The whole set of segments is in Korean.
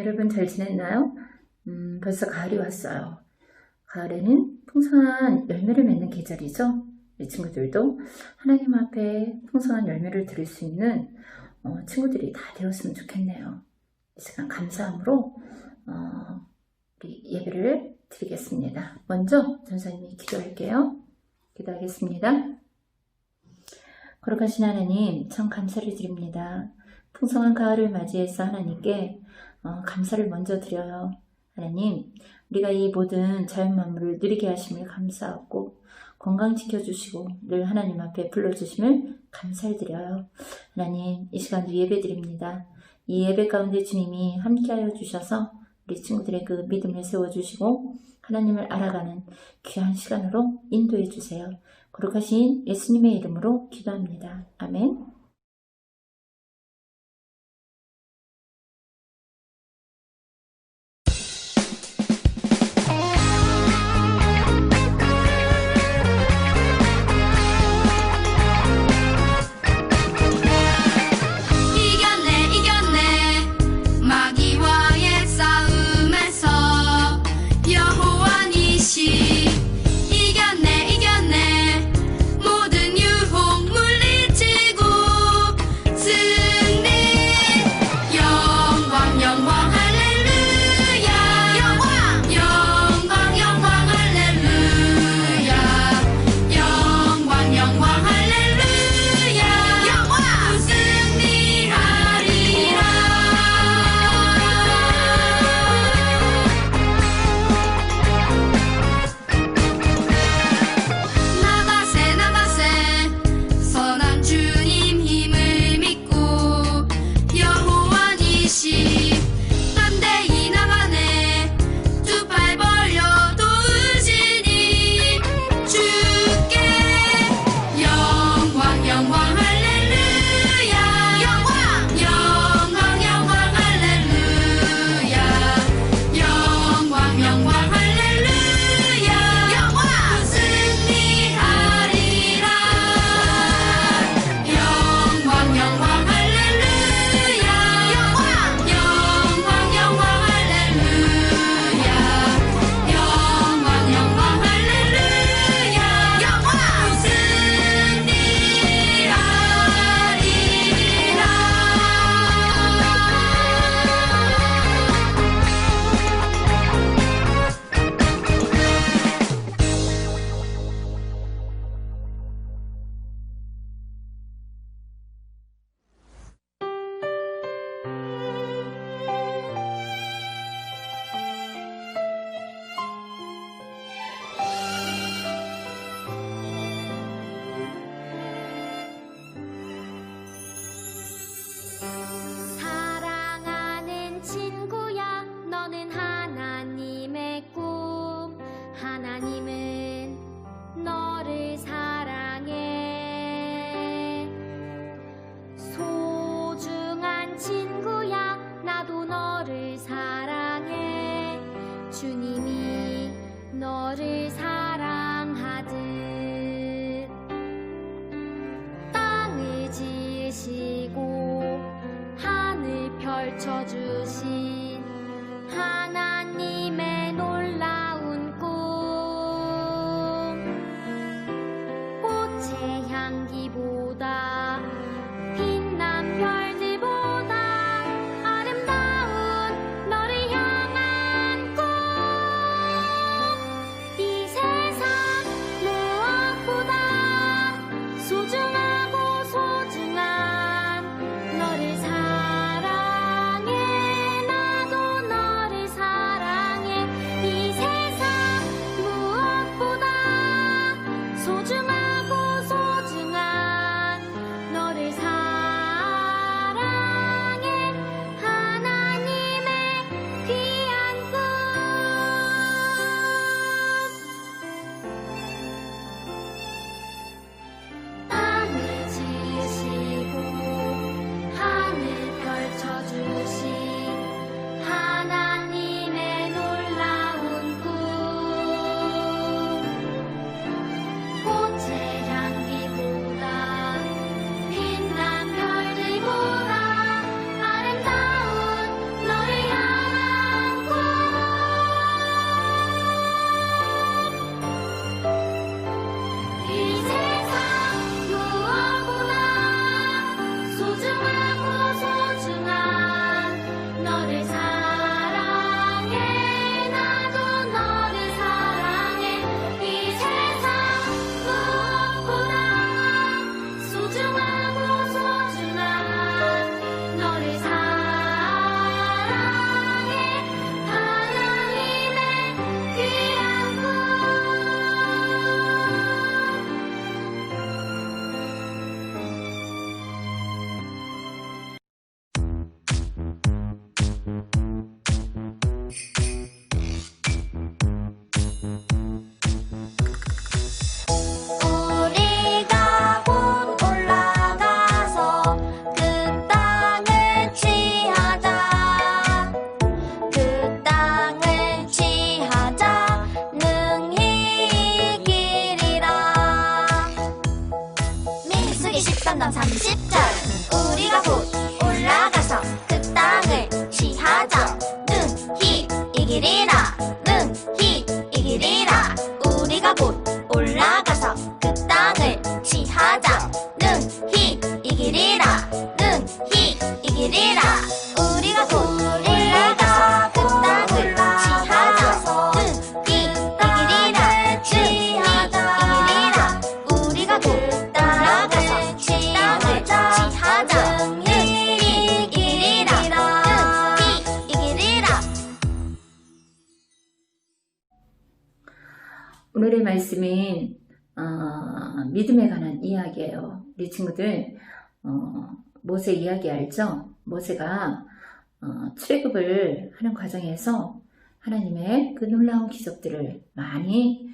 여러분 잘 지냈나요? 벌써 가을이 왔어요. 가을에는 풍성한 열매를 맺는 계절이죠. 이 친구들도 하나님 앞에 풍성한 열매를 들을 수 있는 친구들이 다 되었으면 좋겠네요. 이 시간 감사함으로 우리 예배를 드리겠습니다. 먼저 전사님이 기도할게요. 기도하겠습니다. 거룩하신 하나님, 참 감사를 드립니다. 풍성한 가을을 맞이해서 하나님께 감사를 먼저 드려요. 하나님, 우리가 이 모든 자연 만물을 누리게 하심을 감사하고 건강 지켜주시고 늘 하나님 앞에 불러주심을 감사를 드려요. 하나님, 이 시간도 예배 드립니다. 이 예배 가운데 주님이 함께하여 주셔서 우리 친구들의 그 믿음을 세워주시고 하나님을 알아가는 귀한 시간으로 인도해 주세요. 거룩하신 예수님의 이름으로 기도합니다. 아멘. 너를 사랑하듯 땅을 지으시고 하늘 펼쳐주신 하나님의 놀라운 꿈, 꽃의 향기보다 빛난 별들보다 아름다운 너를 향한 꿈, 이 세상 무엇보다 소중하고 소중한 너를 사랑해. 나도 너를 사랑해. 오늘의 말씀은 믿음에 관한 이야기예요. 우리 친구들 모세 이야기 알죠? 모세가 출애굽을 하는 과정에서 하나님의 그 놀라운 기적들을 많이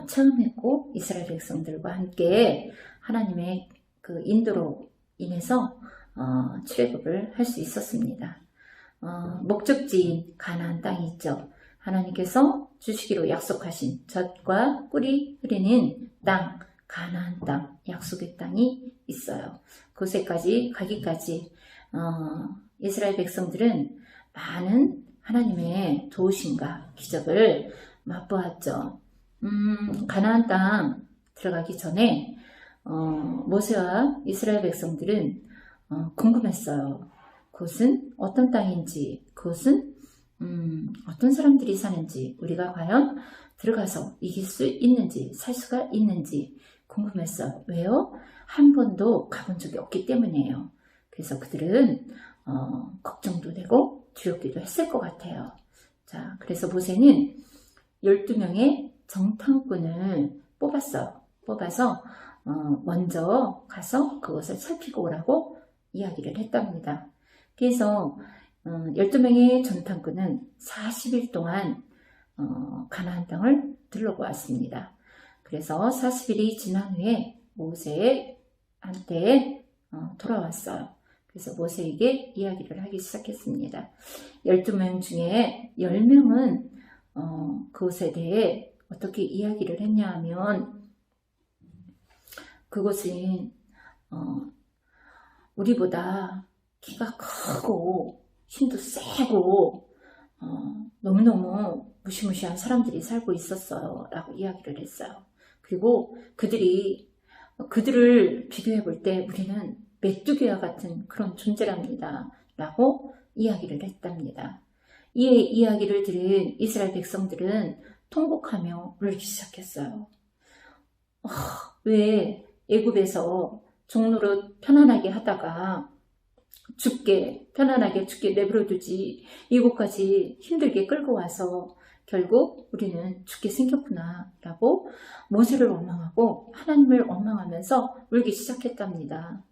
체험했고 이스라엘 백성들과 함께 하나님의 그 인도로 인해서 출애굽을 할 수 있었습니다. 목적지인 가나안 땅이 있죠. 하나님께서 주시기로 약속하신 젖과 꿀이 흐르는 땅, 가나안 땅, 약속의 땅이 있어요. 그곳에까지 가기까지 이스라엘 백성들은 많은 하나님의 도우심과 기적을 맛보았죠. 가나안 땅 들어가기 전에 모세와 이스라엘 백성들은 궁금했어요. 그곳은 어떤 땅인지, 그곳은 어떤 사람들이 사는지, 우리가 과연 들어가서 이길 수 있는지, 살 수가 있는지 궁금했어요. 왜요? 한 번도 가본 적이 없기 때문이에요. 그래서 그들은 걱정도 되고 두렵기도 했을 것 같아요. 자, 그래서 모세는 12명의 정탐꾼을 뽑아서 먼저 가서 그것을 살피고 오라고 이야기를 했답니다. 그래서 12명의 정탐꾼은 40일 동안 가나안 땅을 둘러보았습니다. 그래서 40일이 지난 후에 모세한테 돌아왔어요. 그래서 모세에게 이야기를 하기 시작했습니다. 12명 중에 10명은 그곳에 대해 어떻게 이야기를 했냐 하면 그곳은 우리보다 키가 크고 힘도 세고 너무너무 무시무시한 사람들이 살고 있었어요 라고 이야기를 했어요. 그리고 그들을 비교해 볼 때 우리는 메뚜기와 같은 그런 존재랍니다 라고 이야기를 했답니다. 이 이야기를 들은 이스라엘 백성들은 통곡하며 울기 시작했어요. 왜 애굽에서 종노릇 편안하게 하다가 편안하게 죽게 내버려두지 이곳까지 힘들게 끌고 와서 결국 우리는 죽게 생겼구나 라고 모세를 원망하고 하나님을 원망하면서 울기 시작했답니다.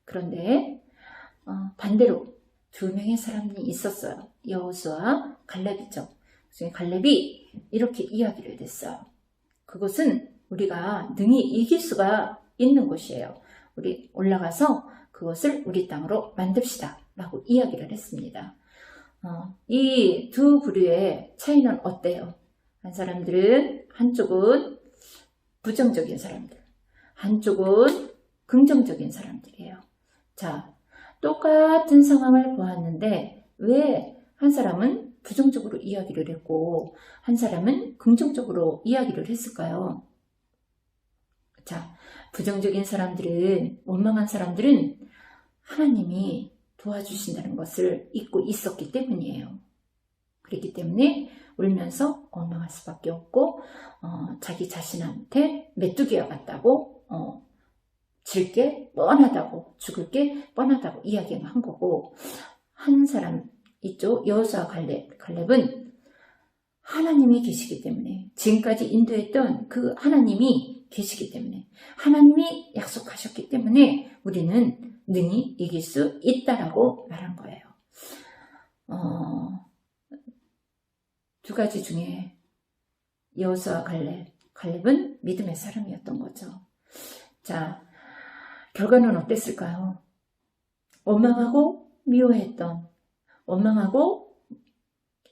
그런데 반대로 2명의 사람이 있었어요. 여호수아와 갈렙이죠. 그중에 갈렙이 이렇게 이야기를 했어요. 그곳은 우리가 능히 이길 수가 있는 곳이에요. 우리 올라가서 그것을 우리 땅으로 만듭시다 라고 이야기를 했습니다. 이 두 부류의 차이는 어때요? 한쪽은 부정적인 사람들, 한쪽은 긍정적인 사람들이에요. 자, 똑같은 상황을 보았는데 왜 한 사람은 부정적으로 이야기를 했고 한 사람은 긍정적으로 이야기를 했을까요? 자, 부정적인 사람들은, 원망한 사람들은 하나님이 도와주신다는 것을 잊고 있었기 때문이에요. 그렇기 때문에 울면서 원망할 수밖에 없고 자기 자신한테 메뚜기와 같다고 질 게 뻔하다고, 죽을 게 뻔하다고 이야기만 한 거고, 한 사람 있죠. 여호수아 갈렙은 하나님이 계시기 때문에, 지금까지 인도했던 그 하나님이 계시기 때문에, 하나님이 약속하셨기 때문에 우리는 능히 이길 수 있다라고 말한 거예요. 두 가지 중에 여호수아 갈렙은 믿음의 사람이었던 거죠. 자, 결과는 어땠을까요? 원망하고 미워했던, 원망하고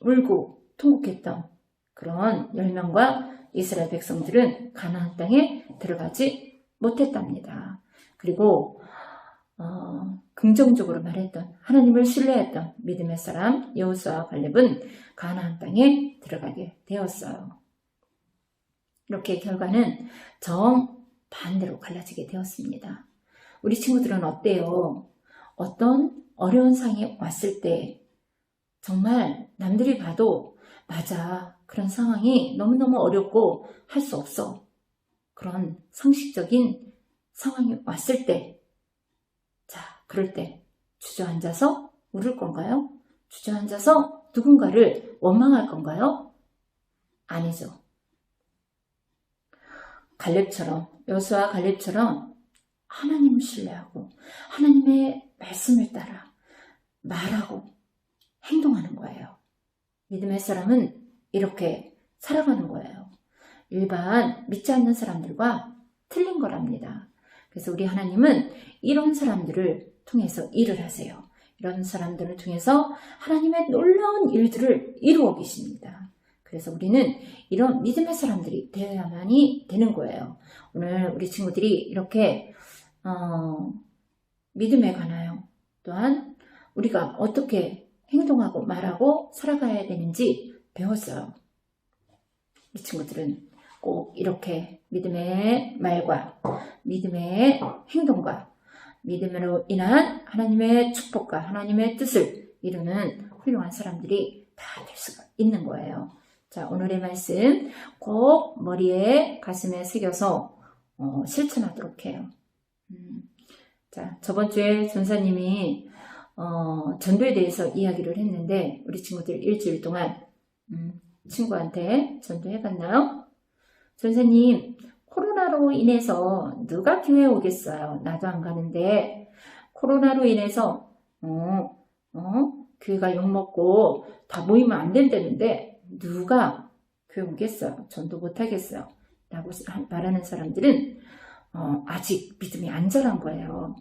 울고 통곡했던 그런 10명과 이스라엘 백성들은 가나안 땅에 들어가지 못했답니다. 그리고 긍정적으로 말했던, 하나님을 신뢰했던 믿음의 사람 여호수아 갈렙은 가나안 땅에 들어가게 되었어요. 이렇게 결과는 정반대로 갈라지게 되었습니다. 우리 친구들은 어때요? 어떤 어려운 상황이 왔을 때 정말 남들이 봐도 맞아, 그런 상황이 너무너무 어렵고 할 수 없어, 그런 상식적인 상황이 왔을 때, 자, 그럴 때 주저앉아서 울을 건가요? 주저앉아서 누군가를 원망할 건가요? 아니죠. 갈렙처럼, 여호수아 갈렙처럼 하나님을 신뢰하고 하나님의 말씀을 따라 말하고 행동하는 거예요. 믿음의 사람은 이렇게 살아가는 거예요. 일반 믿지 않는 사람들과 틀린 거랍니다. 그래서 우리 하나님은 이런 사람들을 통해서 일을 하세요. 이런 사람들을 통해서 하나님의 놀라운 일들을 이루어 계십니다. 그래서 우리는 이런 믿음의 사람들이 되어야만이 되는 거예요. 오늘 우리 친구들이 이렇게 믿음에 관하여 또한 우리가 어떻게 행동하고 말하고 살아가야 되는지 배웠어요. 우리 친구들은 꼭 이렇게 믿음의 말과 믿음의 행동과 믿음으로 인한 하나님의 축복과 하나님의 뜻을 이루는 훌륭한 사람들이 다 될 수가 있는 거예요. 자, 오늘의 말씀 꼭 머리에 가슴에 새겨서 실천하도록 해요. 자, 저번 주에 전사님이 전도에 대해서 이야기를 했는데 우리 친구들 일주일 동안 친구한테 전도해봤나요? 전사님, 코로나로 인해서 누가 교회에 오겠어요? 나도 안 가는데 코로나로 인해서 교회가 욕먹고 다 모이면 안 된다는데 누가 교회 오겠어요? 전도 못하겠어요? 라고 말하는 사람들은 아직 믿음이 안 자란 거예요.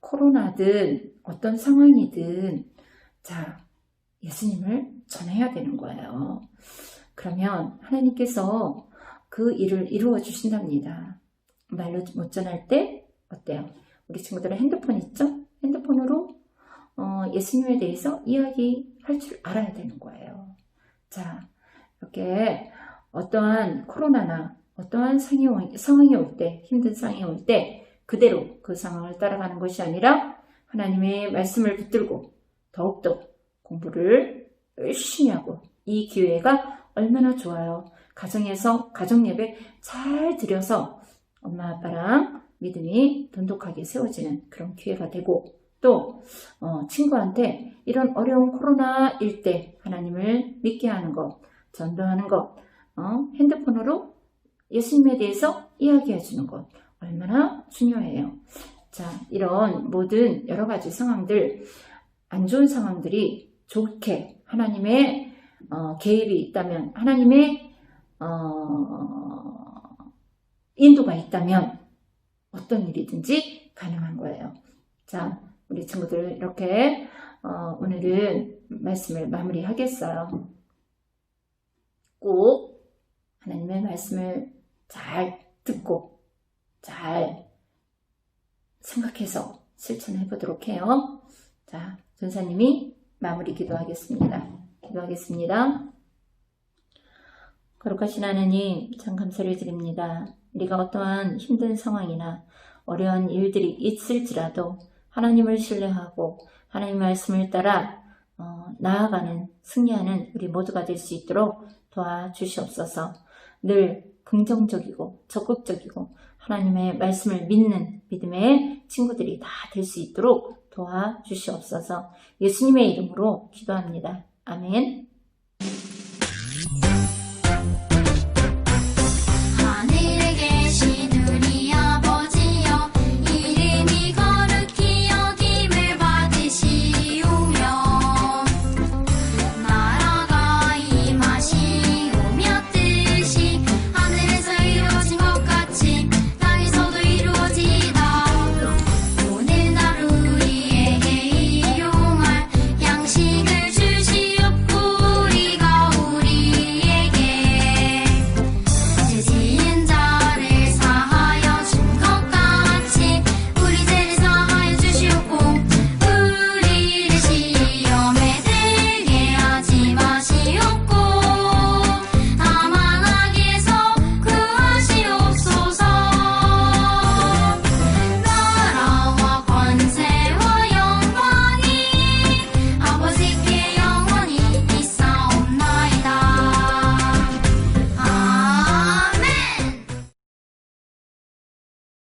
코로나든 어떤 상황이든 자, 예수님을 전해야 되는 거예요. 그러면 하나님께서 그 일을 이루어 주신답니다. 말로 못 전할 때 어때요? 우리 친구들은 핸드폰 있죠? 핸드폰으로 예수님에 대해서 이야기할 줄 알아야 되는 거예요. 자, 이렇게 어떠한 코로나나 어떠한 상황이 올 때, 힘든 상황이 올 때 그대로 그 상황을 따라가는 것이 아니라 하나님의 말씀을 붙들고 더욱더 공부를 열심히 하고 이 기회가 얼마나 좋아요. 가정에서 가정예배 잘 드려서 엄마 아빠랑 믿음이 돈독하게 세워지는 그런 기회가 되고 또 친구한테 이런 어려운 코로나일 때 하나님을 믿게 하는 것, 전도하는 것, 핸드폰으로 예수님에 대해서 이야기해 주는 것 얼마나 중요해요. 자, 이런 모든 여러 가지 상황들, 안 좋은 상황들이 좋게 하나님의 개입이 있다면, 하나님의 인도가 있다면 어떤 일이든지 가능한 거예요. 자, 우리 친구들 이렇게 오늘은 말씀을 마무리하겠어요. 꼭 하나님의 말씀을 잘 듣고 잘 생각해서 실천해 보도록 해요. 자, 전사님이 마무리 기도하겠습니다. 거룩하신 하나님, 참 감사를 드립니다. 우리가 어떠한 힘든 상황이나 어려운 일들이 있을지라도 하나님을 신뢰하고 하나님의 말씀을 따라 나아가는, 승리하는 우리 모두가 될 수 있도록 도와주시옵소서. 늘 긍정적이고 적극적이고 하나님의 말씀을 믿는 믿음의 친구들이 다 될 수 있도록 도와주시옵소서. 예수님의 이름으로 기도합니다. 아멘.